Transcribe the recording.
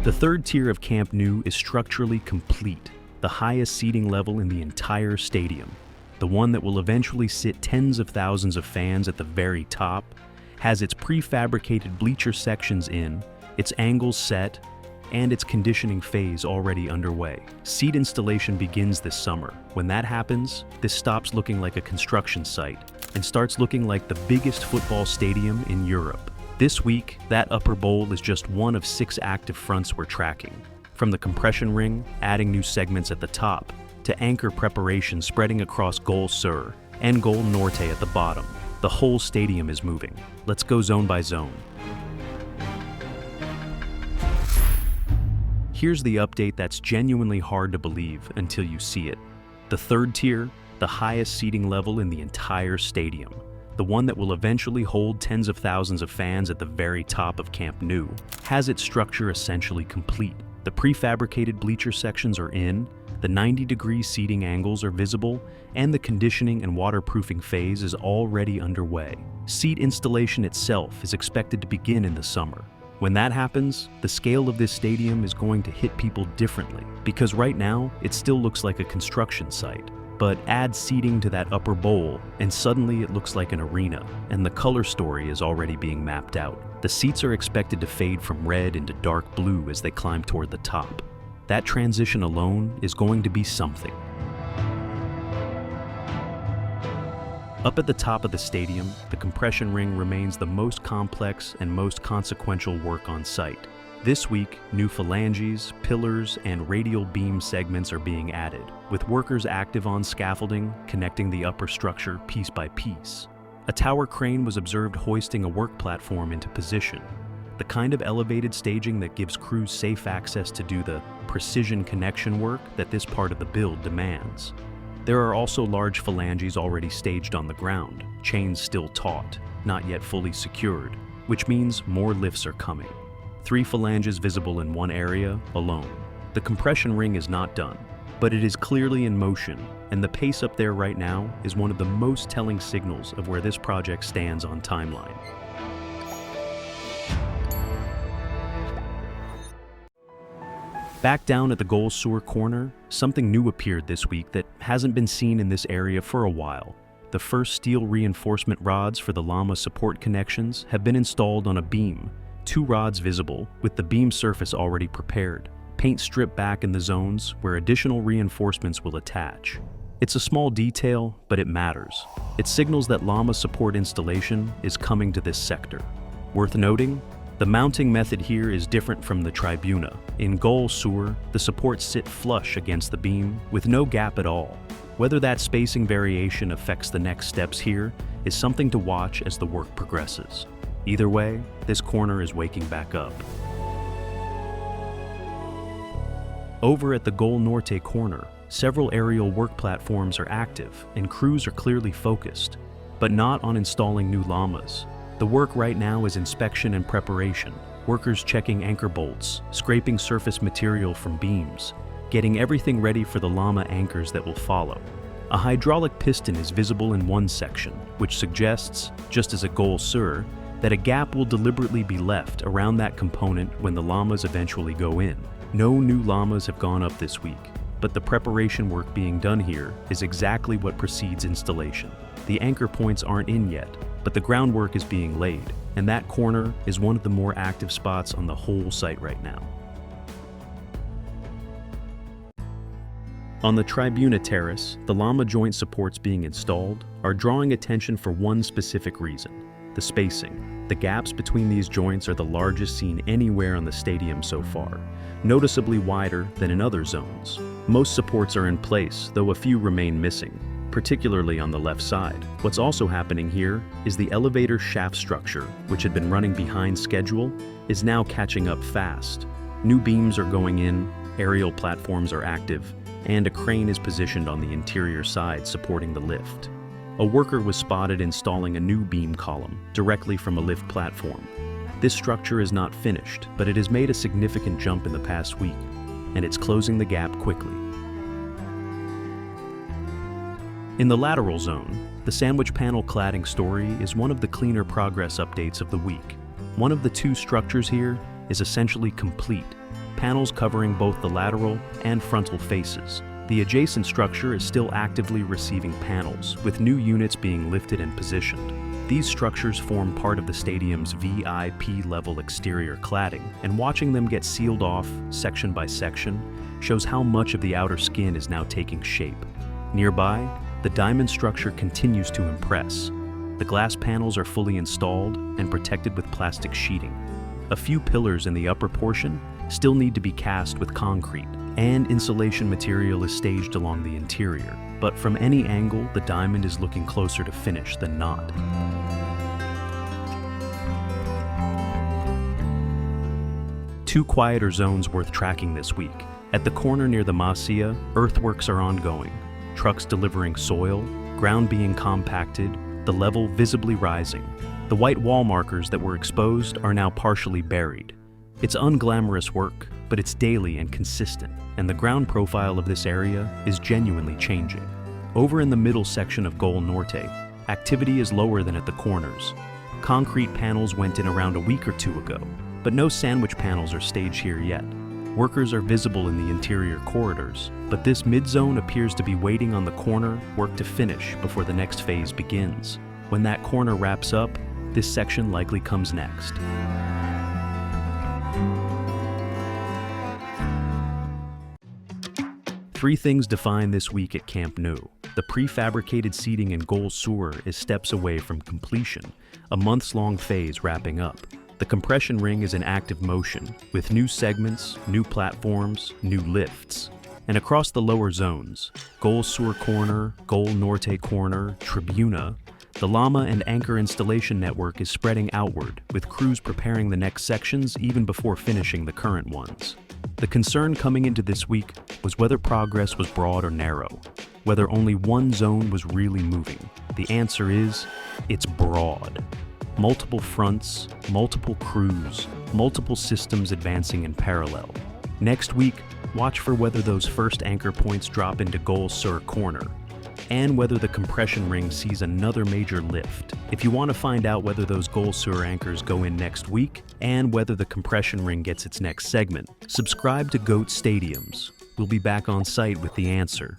The third tier of Camp Nou is structurally complete, the highest seating level in the entire stadium. The one that will eventually sit tens of thousands of fans at the very top, has its prefabricated bleacher sections in, its angles set, and its conditioning phase already underway. Seat installation begins this summer. When that happens, this stops looking like a construction site and starts looking like the biggest football stadium in Europe. This week, that upper bowl is just one of 6 active fronts we're tracking. From the compression ring, adding new segments at the top, to anchor preparation spreading across Goal Sur and Goal Norte at the bottom. The whole stadium is moving. Let's go zone by zone. Here's the update that's genuinely hard to believe until you see it. The third tier, the highest seating level in the entire stadium, the one that will eventually hold tens of thousands of fans at the very top of Camp Nou, has its structure essentially complete. The prefabricated bleacher sections are in, the 90-degree seating angles are visible, and the conditioning and waterproofing phase is already underway. Seat installation itself is expected to begin in the summer. When that happens, the scale of this stadium is going to hit people differently, because right now, it still looks like a construction site. But add seating to that upper bowl, and suddenly it looks like an arena, and the color story is already being mapped out. The seats are expected to fade from red into dark blue as they climb toward the top. That transition alone is going to be something. Up at the top of the stadium, the compression ring remains the most complex and most consequential work on site. This week, new phalanges, pillars, and radial beam segments are being added, with workers active on scaffolding, connecting the upper structure piece by piece. A tower crane was observed hoisting a work platform into position, the kind of elevated staging that gives crews safe access to do the precision connection work that this part of the build demands. There are also large phalanges already staged on the ground, chains still taut, not yet fully secured, which means more lifts are coming. 3 phalanges visible in one area alone. The compression ring is not done, but it is clearly in motion, and the pace up there right now is one of the most telling signals of where this project stands on timeline. Back down at the Goal Sur corner, something new appeared this week that hasn't been seen in this area for a while. The first steel reinforcement rods for the lama support connections have been installed on a beam, 2 rods visible, with the beam surface already prepared, paint stripped back in the zones where additional reinforcements will attach. It's a small detail, but it matters. It signals that lama support installation is coming to this sector. Worth noting, the mounting method here is different from the tribuna. In Goal Sur, the supports sit flush against the beam with no gap at all. Whether that spacing variation affects the next steps here is something to watch as the work progresses. Either way, this corner is waking back up. Over at the Goal Norte corner, several aerial work platforms are active and crews are clearly focused, but not on installing new lamas. The work right now is inspection and preparation, workers checking anchor bolts, scraping surface material from beams, getting everything ready for the lama anchors that will follow. A hydraulic piston is visible in one section, which suggests, just as at Goal Sur, that a gap will deliberately be left around that component when the lamas eventually go in. No new lamas have gone up this week, but the preparation work being done here is exactly what precedes installation. The anchor points aren't in yet, but the groundwork is being laid, and that corner is one of the more active spots on the whole site right now. On the tribuna terrace, the lama joint supports being installed are drawing attention for one specific reason: the spacing. The gaps between these joints are the largest seen anywhere on the stadium so far, noticeably wider than in other zones. Most supports are in place, though a few remain missing, particularly on the left side. What's also happening here is the elevator shaft structure, which had been running behind schedule, is now catching up fast. New beams are going in, aerial platforms are active, and a crane is positioned on the interior side supporting the lift. A worker was spotted installing a new beam column directly from a lift platform. This structure is not finished, but it has made a significant jump in the past week, and it's closing the gap quickly. In the lateral zone, the sandwich panel cladding story is one of the cleaner progress updates of the week. One of the 2 structures here is essentially complete, panels covering both the lateral and frontal faces. The adjacent structure is still actively receiving panels, with new units being lifted and positioned. These structures form part of the stadium's VIP level exterior cladding, and watching them get sealed off section by section shows how much of the outer skin is now taking shape. Nearby, the diamond structure continues to impress. The glass panels are fully installed and protected with plastic sheeting. A few pillars in the upper portion still need to be cast with concrete, and insulation material is staged along the interior. But from any angle, the diamond is looking closer to finish than not. Two quieter zones worth tracking this week. At the corner near the masía, earthworks are ongoing. Trucks delivering soil, ground being compacted, the level visibly rising. The white wall markers that were exposed are now partially buried. It's unglamorous work, but it's daily and consistent, and the ground profile of this area is genuinely changing. Over in the middle section of Goal Norte, activity is lower than at the corners. Concrete panels went in around a week or two ago, but no sandwich panels are staged here yet. Workers are visible in the interior corridors, but this mid-zone appears to be waiting on the corner work to finish before the next phase begins. When that corner wraps up, this section likely comes next. Three things define this week at Camp Nou. The prefabricated seating in Goal Sur is steps away from completion, a months-long phase wrapping up. The compression ring is in active motion, with new segments, new platforms, new lifts. And across the lower zones, Goal Sur Corner, Goal Norte Corner, Tribuna, the Lama and anchor installation network is spreading outward, with crews preparing the next sections even before finishing the current ones. The concern coming into this week was whether progress was broad or narrow, whether only one zone was really moving. The answer is, it's broad. Multiple fronts, multiple crews, multiple systems advancing in parallel. Next week, watch for whether those first anchor points drop into Goal Sur Corner, and whether the compression ring sees another major lift. If you want to find out whether those Goal Sur anchors go in next week, and whether the compression ring gets its next segment, subscribe to GOAT Stadiums. We'll be back on site with the answer.